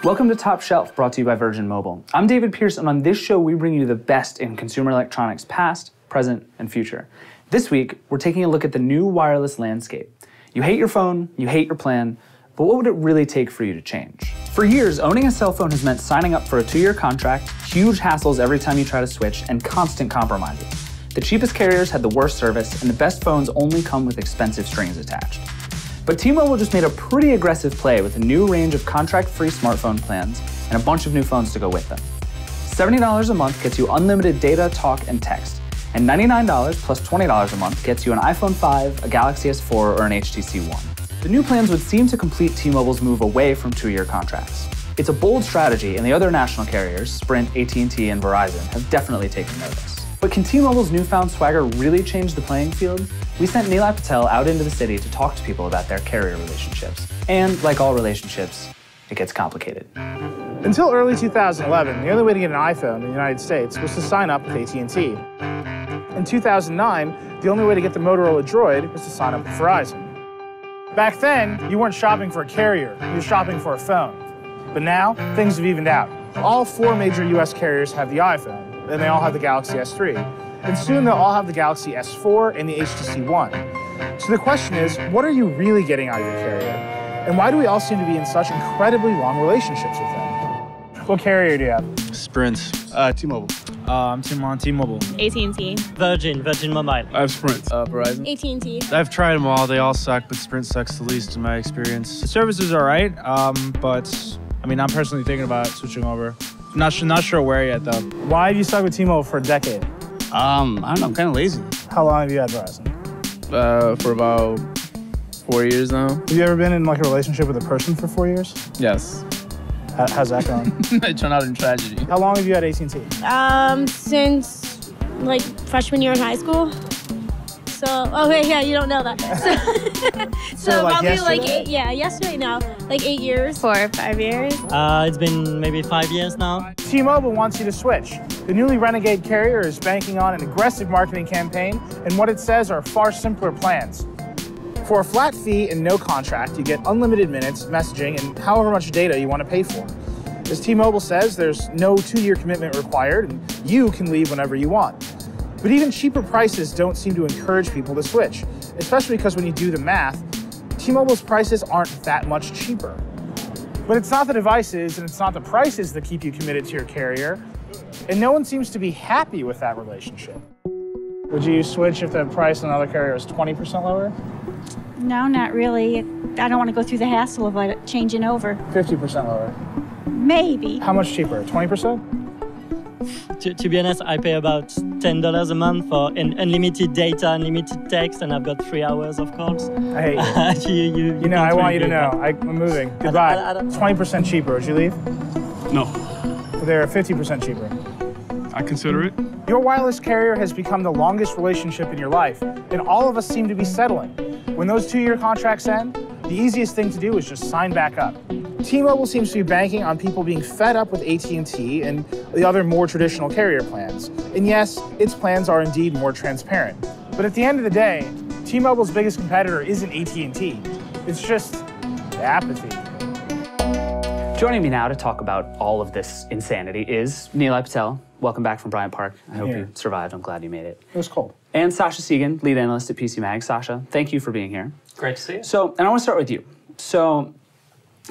Welcome to Top Shelf, brought to you by Verge Mobile. I'm David Pierce, and on this show, we bring you the best in consumer electronics past, present, and future. This week, we're taking a look at the new wireless landscape. You hate your phone, you hate your plan, but what would it really take for you to change? For years, owning a cell phone has meant signing up for a 2-year contract, huge hassles every time you try to switch, and constant compromises. The cheapest carriers had the worst service, and the best phones only come with expensive strings attached. But T-Mobile just made a pretty aggressive play with a new range of contract-free smartphone plans and a bunch of new phones to go with them. $70 a month gets you unlimited data, talk, and text, and $99 plus $20 a month gets you an iPhone 5, a Galaxy S4, or an HTC One. The new plans would seem to complete T-Mobile's move away from 2-year contracts. It's a bold strategy, and the other national carriers, Sprint, AT&T, and Verizon, have definitely taken notice. But can T-Mobile's newfound swagger really change the playing field? We sent Nilay Patel out into the city to talk to people about their carrier relationships. And like all relationships, it gets complicated. Until early 2011, the only way to get an iPhone in the United States was to sign up with AT&T. In 2009, the only way to get the Motorola Droid was to sign up with Verizon. Back then, you weren't shopping for a carrier, you were shopping for a phone. But now, things have evened out. All 4 major US carriers have the iPhone, and they all have the Galaxy S3. And soon they'll all have the Galaxy S4 and the HTC One. So the question is, what are you really getting out of your carrier? And why do we all seem to be in such incredibly long relationships with them? What carrier do you have? Sprint. T-Mobile. I'm on T-Mobile. AT&T. Virgin Mobile. I have Sprint. Verizon. AT&T. I've tried them all. They all suck, but Sprint sucks the least in my experience. The service is all right, but I mean, I'm personally thinking about switching over. Not sure where yet, though. Why have you stuck with T-Mobile for a decade? I don't know, I'm kind of lazy. How long have you had Verizon? For about 4 years now. Have you ever been in like a relationship with a person for 4 years? Yes. How's that going? It turned out in tragedy. How long have you had AT&T? Since like freshman year in high school. So, okay, yeah, you don't know that. So like probably yesterday? Yesterday now, like 8 years. 4 or 5 years. It's been maybe 5 years now. T-Mobile wants you to switch. The newly renegade carrier is banking on an aggressive marketing campaign, and what it says are far simpler plans. For a flat fee and no contract, you get unlimited minutes, messaging, and however much data you want to pay for. As T-Mobile says, there's no 2-year commitment required, and you can leave whenever you want. But even cheaper prices don't seem to encourage people to switch, especially because when you do the math, T-Mobile's prices aren't that much cheaper. But it's not the devices and it's not the prices that keep you committed to your carrier, and no one seems to be happy with that relationship. Would you switch if the price on another carrier was 20% lower? No, not really. I don't want to go through the hassle of changing over. 50% lower? Maybe. How much cheaper, 20%? To be honest, I pay about $10 a month for unlimited data, unlimited text, and I've got 3 hours of calls. Hey, you know, I want you to know, I'm moving. Goodbye. 20% cheaper, would you leave? No. They're 50% cheaper. I consider it. Your wireless carrier has become the longest relationship in your life, and all of us seem to be settling. When those 2-year contracts end, the easiest thing to do is just sign back up. T-Mobile seems to be banking on people being fed up with AT&T and the other more traditional carrier plans. And yes, its plans are indeed more transparent. But at the end of the day, T-Mobile's biggest competitor isn't AT&T. It's just apathy. Joining me now to talk about all of this insanity is Nilay Patel. Welcome back from Bryant Park. I hope you survived. I'm glad you made it. It was cold. And Sasha Segan, lead analyst at PC Mag. Sasha, thank you for being here. Great to see you. So, and I want to start with you. So,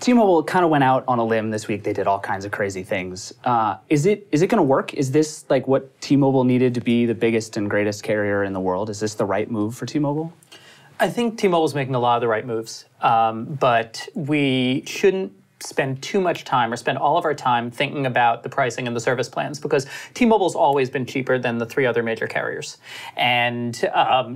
T-Mobile kind of went out on a limb this week. They did all kinds of crazy things. Is it going to work? Is this like what T-Mobile needed to be the biggest and greatest carrier in the world? Is this the right move for T-Mobile? I think T-Mobile's making a lot of the right moves, but we shouldn't spend too much time or spend all of our time thinking about the pricing and the service plans because T-Mobile's always been cheaper than the 3 other major carriers. And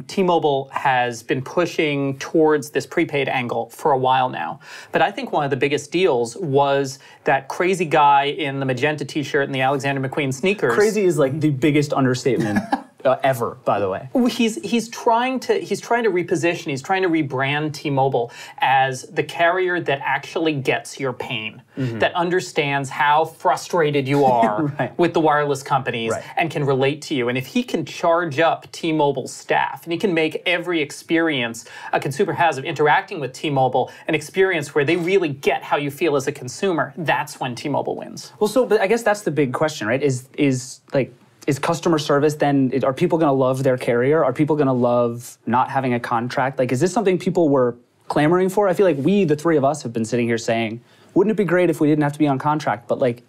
T-Mobile has been pushing towards this prepaid angle for a while now. But I think one of the biggest deals was that crazy guy in the magenta t-shirt and the Alexander McQueen sneakers. Crazy is like the biggest understatement ever, by the way. He's trying to reposition. He's trying to rebrand T-Mobile as the carrier that actually gets your pain, that understands how frustrated you are with the wireless companies and can relate to you. And if he can charge up T-Mobile's staff and he can make every experience a consumer has of interacting with T-Mobile an experience where they really get how you feel as a consumer, that's when T-Mobile wins. Well, but I guess that's the big question, right? Is customer service then, are people going to love their carrier? Are people going to love not having a contract? Like, is this something people were clamoring for? I feel like the three of us, have been sitting here saying, wouldn't it be great if we didn't have to be on contract? But like,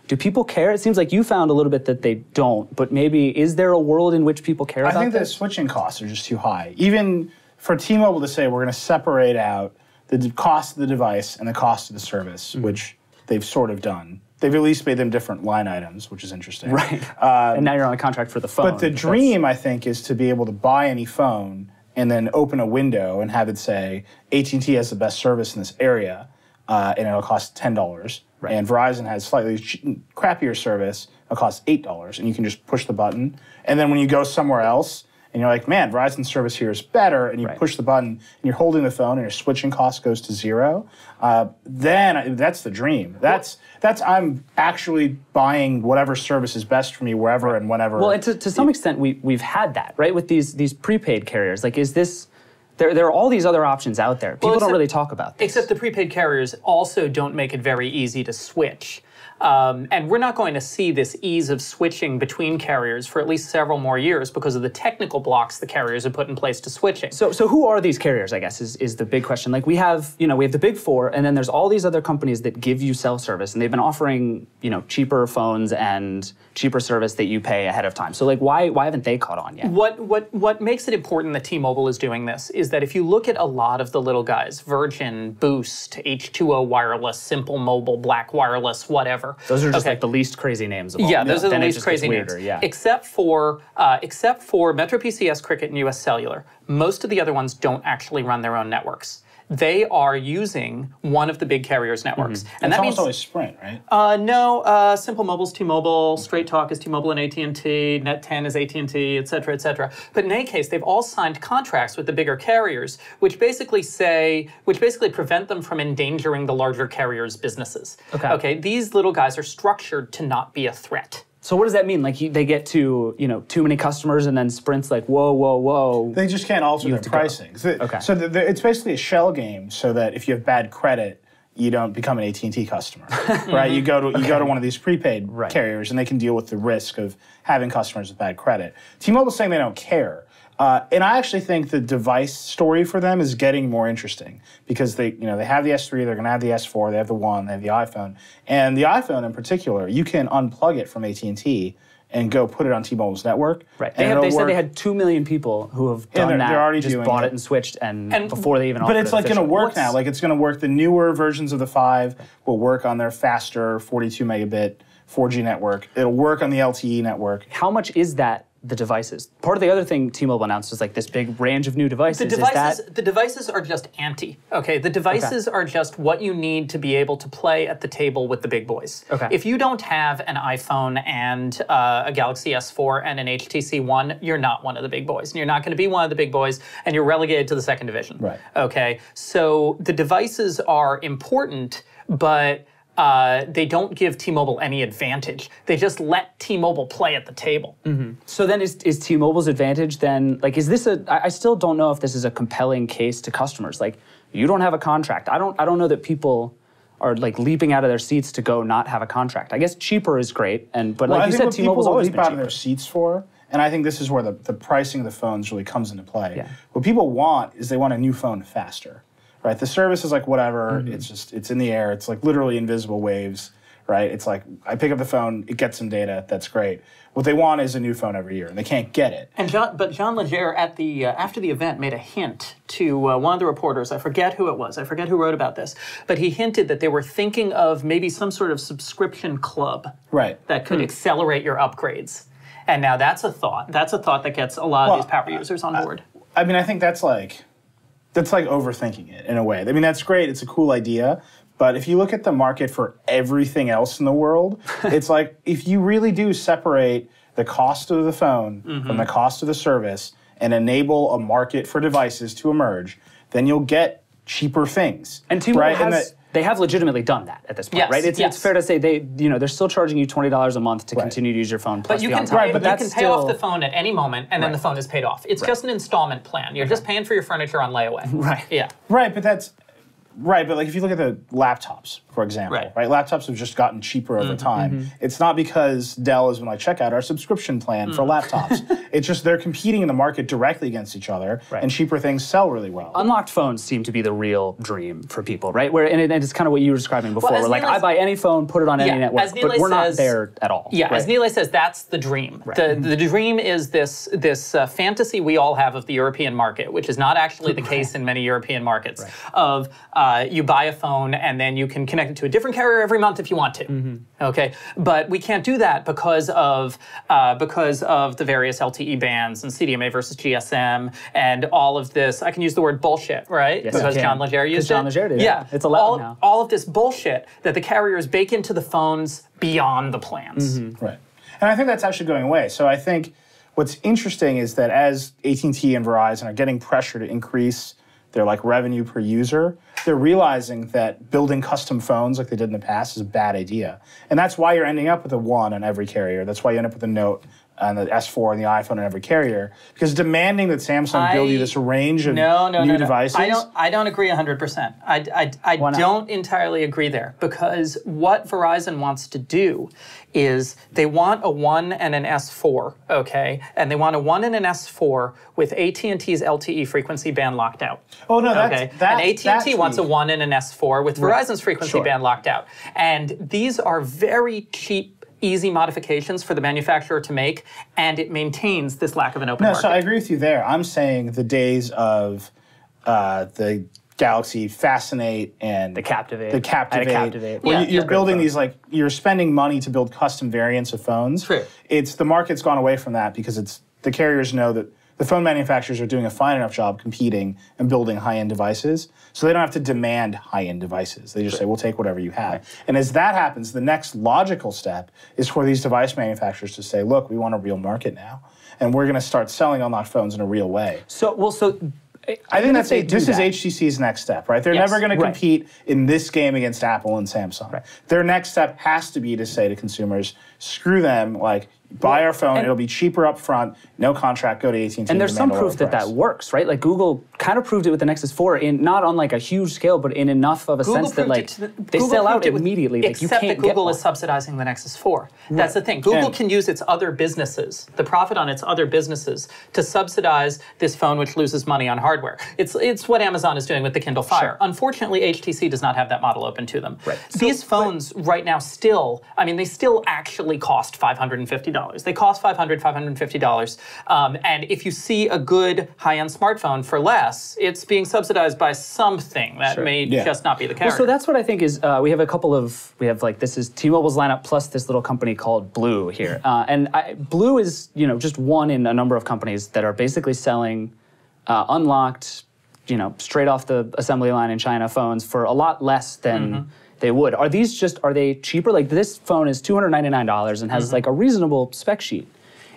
do people care? It seems like you found a little bit that they don't, but maybe, is there a world in which people care about this? I think the switching costs are just too high. Even for T-Mobile to say, we're going to separate out the cost of the device and the cost of the service, which they've sort of done. They've at least made them different line items, which is interesting. Right. And now you're on a contract for the phone. But the dream, I think, is to be able to buy any phone and then open a window and have it say, AT&T has the best service in this area, and it'll cost $10. Right. And Verizon has slightly crappier service, it'll cost $8. And you can just push the button. And then when you go somewhere else, and you're like, man, Verizon's service here is better, and you push the button, and you're holding the phone, and your switching cost goes to zero, then that's the dream. That's I'm actually buying whatever service is best for me wherever and whenever. Well, and to some extent, we've had that, right, with these prepaid carriers. Like, is this... There are all these other options out there. People don't really talk about this. Except the prepaid carriers also don't make it very easy to switch. And we're not going to see this ease of switching between carriers for at least several more years because of the technical blocks the carriers have put in place to switching. So who are these carriers, I guess, is the big question. Like, we have the big four, and then there's all these other companies that give you cell service, and they've been offering, cheaper phones and cheaper service that you pay ahead of time. So, like, why haven't they caught on yet? What makes it important that T-Mobile is doing this is that if you look at a lot of the little guys, Virgin, Boost, H2O Wireless, Simple Mobile, Black Wireless, whatever. Those are just like the least crazy names of all. Yeah, those are the least crazy names. Yeah. Except for Metro PCS, Cricket, and US Cellular, most of the other ones don't actually run their own networks. They are using one of the big carriers' networks. And that means always Sprint, right? No, Simple Mobile's T-Mobile, Straight Talk is T-Mobile and AT&T, Net 10 is AT&T, et cetera, et cetera. But in any case, they've all signed contracts with the bigger carriers, which basically prevent them from endangering the larger carriers' businesses. Okay, these little guys are structured to not be a threat. So what does that mean? Like, they get to, too many customers, and then Sprint's like, whoa, whoa, whoa. They just can't alter their pricing. So it's basically a shell game, so that if you have bad credit, you don't become an AT&T customer, right? You go to one of these prepaid carriers, and they can deal with the risk of having customers with bad credit. T-Mobile's saying they don't care. And I actually think the device story for them is getting more interesting because they have the S3, they're going to have the S4, they have the One, they have the iPhone. And the iPhone in particular, you can unplug it from AT&T and go put it on T-Mobile's network. Right. They said they had 2 million people who have done that, already just bought it and switched, and before they even offered it. But it's like going to work now. Like, it's going to work. The newer versions of the 5 will work on their faster 42 megabit 4G network. It'll work on the LTE network. How much is that? The devices. Part of the other thing T-Mobile announced was like this big range of new devices. The devices are just ante. Okay, the devices are just what you need to be able to play at the table with the big boys. Okay. If you don't have an iPhone and a Galaxy S4 and an HTC One, you're not one of the big boys, and you're not going to be one of the big boys, and you're relegated to the second division. Right. Okay. So the devices are important, but they don't give T-Mobile any advantage. They just let T-Mobile play at the table. So then is T-Mobile's advantage then, like, is this I still don't know if this is a compelling case to customers. Like, you don't have a contract. I don't know that people are like leaping out of their seats to go not have a contract. I guess cheaper is great, but like you said, T-Mobile's always been cheaper. What people leap out of their seats for, and I think this is where the pricing of the phones really comes into play. Yeah. What people want is they want a new phone faster. Right, the service is like whatever. It's in the air. It's like literally invisible waves. Right, it's like I pick up the phone, it gets some data. That's great. What they want is a new phone every year, and they can't get it. And John Legere at the after the event made a hint to one of the reporters. I forget who it was. I forget who wrote about this, but he hinted that they were thinking of maybe some sort of subscription club. Right. That could accelerate your upgrades. And now that's a thought. That's a thought that gets a lot of these power users on board. I mean, I think that's like overthinking it in a way. I mean, that's great. It's a cool idea. But if you look at the market for everything else in the world, it's like if you really do separate the cost of the phone from the cost of the service and enable a market for devices to emerge, then you'll get cheaper things. And T-Mobile they have legitimately done that at this point, right? It's fair to say they're still charging you $20 a month to continue to use your phone. Plus but you can pay off the phone at any moment, and then the phone is paid off. It's just an installment plan. You're just paying for your furniture on layaway. Right. Yeah. Right, but that's right. But like if you look at the laptops, for example, right? Laptops have just gotten cheaper over time. It's not because Dell has been like, check out our subscription plan for laptops. It's just they're competing in the market directly against each other, and cheaper things sell really well. Unlocked phones seem to be the real dream for people, right? And it's kind of what you were describing before. Where like I buy any phone, put it on any network, but we're not there at all. Yeah, as Nilay says, that's the dream. The dream is this fantasy we all have of the European market, which is not actually the case in many European markets. Of you buy a phone and then you can connect it to a different carrier every month if you want to. Okay, but we can't do that because of the various LTE bands and CDMA versus GSM and all of this. I can use the word bullshit, right? Yes, because John Legere used it. John Legere did. Yeah, it's allowed now. All of this bullshit that the carriers bake into the phones beyond the plans. Right, and I think that's actually going away. So I think what's interesting is that as AT&T and Verizon are getting pressure to increase their revenue per user, they're realizing that building custom phones like they did in the past is a bad idea. And that's why you're ending up with a 1 on every carrier. That's why you end up with a Note and the S4 and the iPhone on every carrier. Because demanding that Samsung build you this range of new devices. I don't agree 100%. I don't entirely agree there. Because what Verizon wants to do is they want a 1 and an S4, okay? And they want a 1 and an S4 with AT&T's LTE frequency band locked out. Oh, no, okay? And AT&T wants a 1 and an S4 with Verizon's frequency band locked out. And these are very cheap, easy modifications for the manufacturer to make, and it maintains this lack of an open market. So I agree with you there. I'm saying the days of the Galaxy Fascinate and the Captivate. Where you're building these, you're spending money to build custom variants of phones. True. The market's gone away from that because the carriers know that the phone manufacturers are doing a fine enough job competing and building high-end devices, so they don't have to demand high-end devices. They just say, we'll take whatever you have. And as that happens, the next logical step is for these device manufacturers to say, look, we want a real market now, and we're going to start selling unlocked phones in a real way. I think this is HTC's next step, right? They're never going to compete in this game against Apple and Samsung. Right. Their next step has to be to say to consumers, screw them, buy our phone, it'll be cheaper up front, no contract, go to AT&T. And there's some proof that works, right? Like Google kind of proved it with the Nexus 4, not on a huge scale, but in enough of a sense that they sell out immediately. Except that Google is subsidizing the Nexus 4. That's the thing. Google can use its other businesses, the profit on its other businesses, to subsidize this phone which loses money on hardware. It's what Amazon is doing with the Kindle Fire. Unfortunately, HTC does not have that model open to them. Right. These phones right now they still actually cost $550. They cost $500, $550. And if you see a good high-end smartphone for less, it's being subsidized by something that may just not be the carrier. Well, so that's what I think is, this is T-Mobile's lineup plus this little company called Blue here. Blue is, just one in a number of companies that are basically selling unlocked, straight off the assembly line in China phones for a lot less than they would. Are they cheaper? This phone is $299 and has a reasonable spec sheet.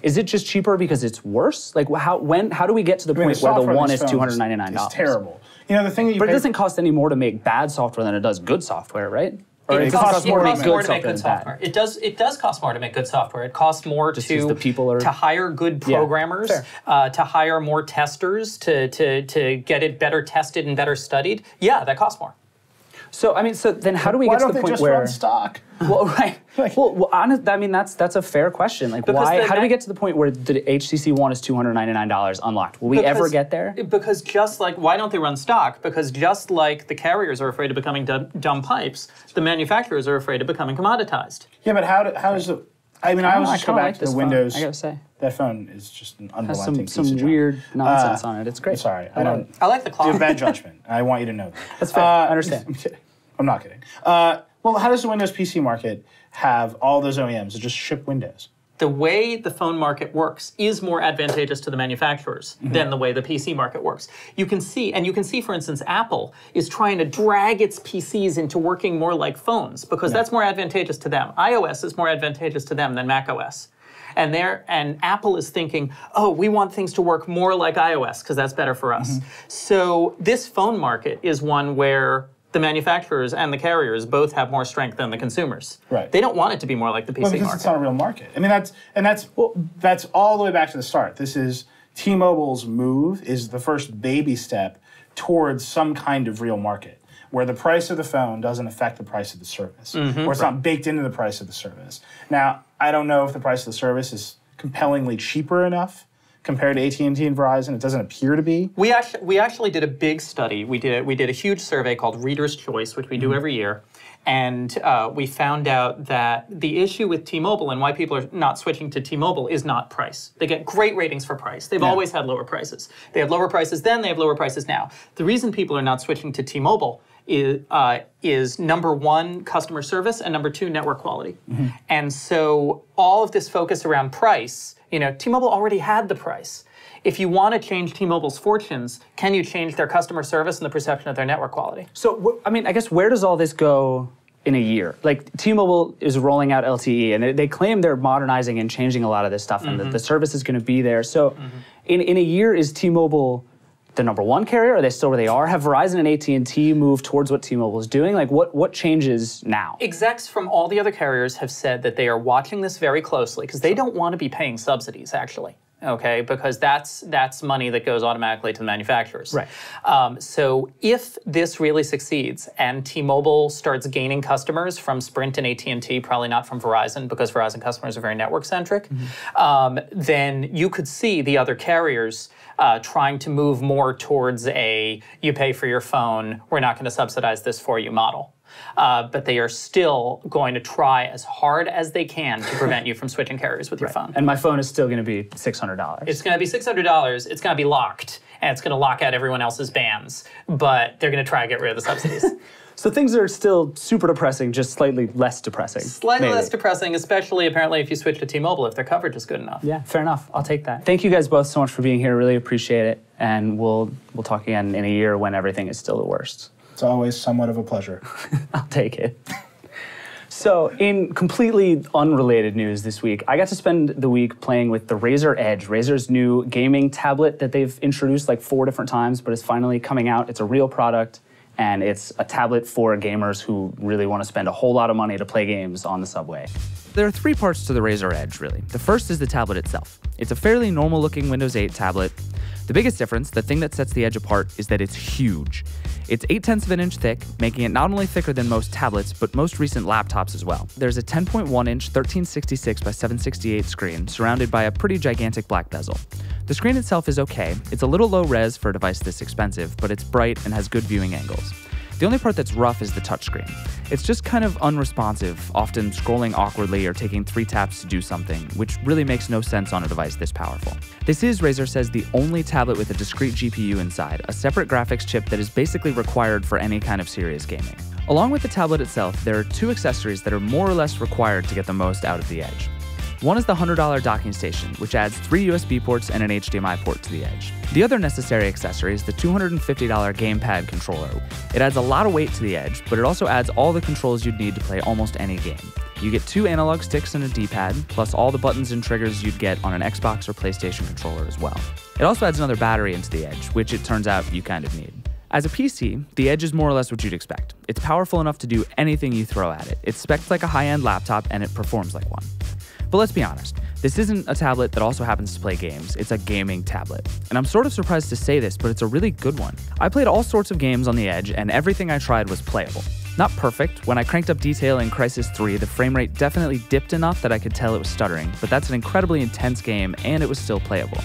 Is it just cheaper because it's worse? How do we get to the point where the one is $299? It's terrible. The thing that it doesn't cost any more to make bad software than it does good software, right? Or it costs more to make good software. It does cost more to make good software. It costs more to hire good programmers, to hire more testers, to get it better tested and better studied. Yeah, that costs more. So then how do we get to the point where? Why don't they just run stock? Well, right. That's a fair question. Why? How do we get to the point where the HTC One is $299 unlocked? Will we ever get there? Because why don't they run stock? Because just like the carriers are afraid of becoming dumb pipes, the manufacturers are afraid of becoming commoditized. Yeah, but how is it? I always just go back to the Windows. I gotta say. That phone is just an unrelenting piece of some weird nonsense on it. It's great. I'm sorry. I like the clock. Do bad judgment. I want you to know that. That's fair. I understand. I'm kidding. I'm not kidding. Well, how does the Windows PC market have all those OEMs that just ship Windows? The way the phone market works is more advantageous to the manufacturers than the way the PC market works. You can see, for instance, Apple is trying to drag its PCs into working more like phones because that's more advantageous to them. iOS is more advantageous to them than macOS. And Apple is thinking, oh, we want things to work more like iOS because that's better for us. So this phone market is one where the manufacturers and the carriers both have more strength than the consumers. Right. They don't want it to be more like the PC because market. it's not a real market. I mean, that's all the way back to the start. This is T-Mobile's move is the first baby step towards some kind of real market, where the price of the phone doesn't affect the price of the service, or it's not baked into the price of the service. Now, I don't know if the price of the service is compellingly cheaper enough compared to AT&T and Verizon. It doesn't appear to be. We actually did a big study. We did a huge survey called Reader's Choice, which we do every year. And we found out that the issue with T-Mobile and why people are not switching to T-Mobile is not price. They get great ratings for price. They've always had lower prices. They had lower prices then, they have lower prices now. The reason people are not switching to T-Mobile is number one, customer service, and number two, network quality. And so all of this focus around price, T-Mobile already had the price. If you want to change T-Mobile's fortunes, can you change their customer service and the perception of their network quality? So, I mean, I guess where does all this go in a year? Like, T-Mobile is rolling out LTE, and they claim they're modernizing and changing a lot of this stuff, and that the service is going to be there. So, in a year, is T-Mobile the number one carrier? Are they still where they are? Have Verizon and AT&T moved towards what T-Mobile is doing? Like, what changes now? Execs from all the other carriers have said that they are watching this very closely because they don't want to be paying subsidies, actually. Okay, because that's money that goes automatically to the manufacturers. Right. So if this really succeeds and T-Mobile starts gaining customers from Sprint and AT&T, probably not from Verizon because Verizon customers are very network-centric, then you could see the other carriers trying to move more towards a you pay for your phone, we're not going to subsidize this for you model. But they are still going to try as hard as they can to prevent you from switching carriers with your phone. And my phone is still going to be $600. It's going to be $600. It's going to be locked, and it's going to lock out everyone else's bands. But they're going to try to get rid of the subsidies. So things are still super depressing, just slightly less depressing. Slightly less depressing, especially apparently if you switch to T-Mobile, if their coverage is good enough. Yeah, fair enough. I'll take that. Thank you guys both so much for being here. Really appreciate it. And we'll talk again in a year when everything is still the worst. It's always somewhat of a pleasure. I'll take it. So, in completely unrelated news this week, I got to spend the week playing with the Razer Edge, Razer's new gaming tablet that they've introduced like 4 different times, but is finally coming out. It's a real product, and it's a tablet for gamers who really want to spend a whole lot of money to play games on the subway. There are 3 parts to the Razer Edge, really. The first is the tablet itself. It's a fairly normal-looking Windows 8 tablet. The biggest difference, the thing that sets the Edge apart, is that it's huge. It's 0.8 of an inch thick, making it not only thicker than most tablets, but most recent laptops as well. There's a 10.1-inch 1366 by 768 screen, surrounded by a pretty gigantic black bezel. The screen itself is okay. It's a little low res for a device this expensive, but it's bright and has good viewing angles. The only part that's rough is the touchscreen. It's just kind of unresponsive, often scrolling awkwardly or taking 3 taps to do something, which really makes no sense on a device this powerful. This is, Razer says, the only tablet with a discrete GPU inside, a separate graphics chip that is basically required for any kind of serious gaming. Along with the tablet itself, there are 2 accessories that are more or less required to get the most out of the Edge. One is the $100 docking station, which adds 3 USB ports and an HDMI port to the Edge. The other necessary accessory is the $250 gamepad controller. It adds a lot of weight to the Edge, but it also adds all the controls you'd need to play almost any game. You get 2 analog sticks and a D-pad, plus all the buttons and triggers you'd get on an Xbox or PlayStation controller as well. It also adds another battery into the Edge, which it turns out you kind of need. As a PC, the Edge is more or less what you'd expect. It's powerful enough to do anything you throw at it. It's spec'd like a high-end laptop, and it performs like one. But let's be honest, this isn't a tablet that also happens to play games, it's a gaming tablet. And I'm sort of surprised to say this, but it's a really good one. I played all sorts of games on the Edge, and everything I tried was playable. Not perfect. When I cranked up detail in Crysis 3, the frame rate definitely dipped enough that I could tell it was stuttering, but that's an incredibly intense game, and it was still playable.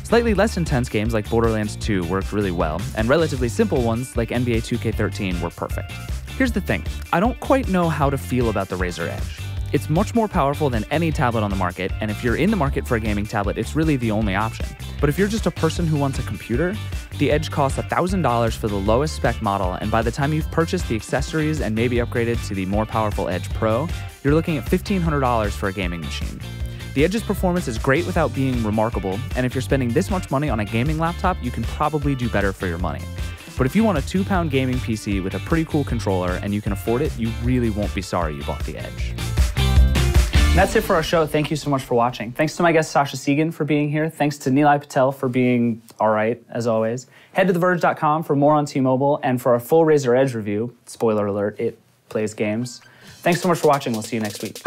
Slightly less intense games like Borderlands 2 worked really well, and relatively simple ones like NBA 2K13 were perfect. Here's the thing, I don't quite know how to feel about the Razer Edge. It's much more powerful than any tablet on the market, and if you're in the market for a gaming tablet, it's really the only option. But if you're just a person who wants a computer, the Edge costs $1,000 for the lowest spec model, and by the time you've purchased the accessories and maybe upgraded to the more powerful Edge Pro, you're looking at $1,500 for a gaming machine. The Edge's performance is great without being remarkable, and if you're spending this much money on a gaming laptop, you can probably do better for your money. But if you want a 2-pound gaming PC with a pretty cool controller and you can afford it, you really won't be sorry you bought the Edge. That's it for our show. Thank you so much for watching. Thanks to my guest Sasha Segan for being here. Thanks to Nilay Patel for being all right, as always. Head to theverge.com for more on T-Mobile and for our full Razr Edge review. Spoiler alert, it plays games. Thanks so much for watching. We'll see you next week.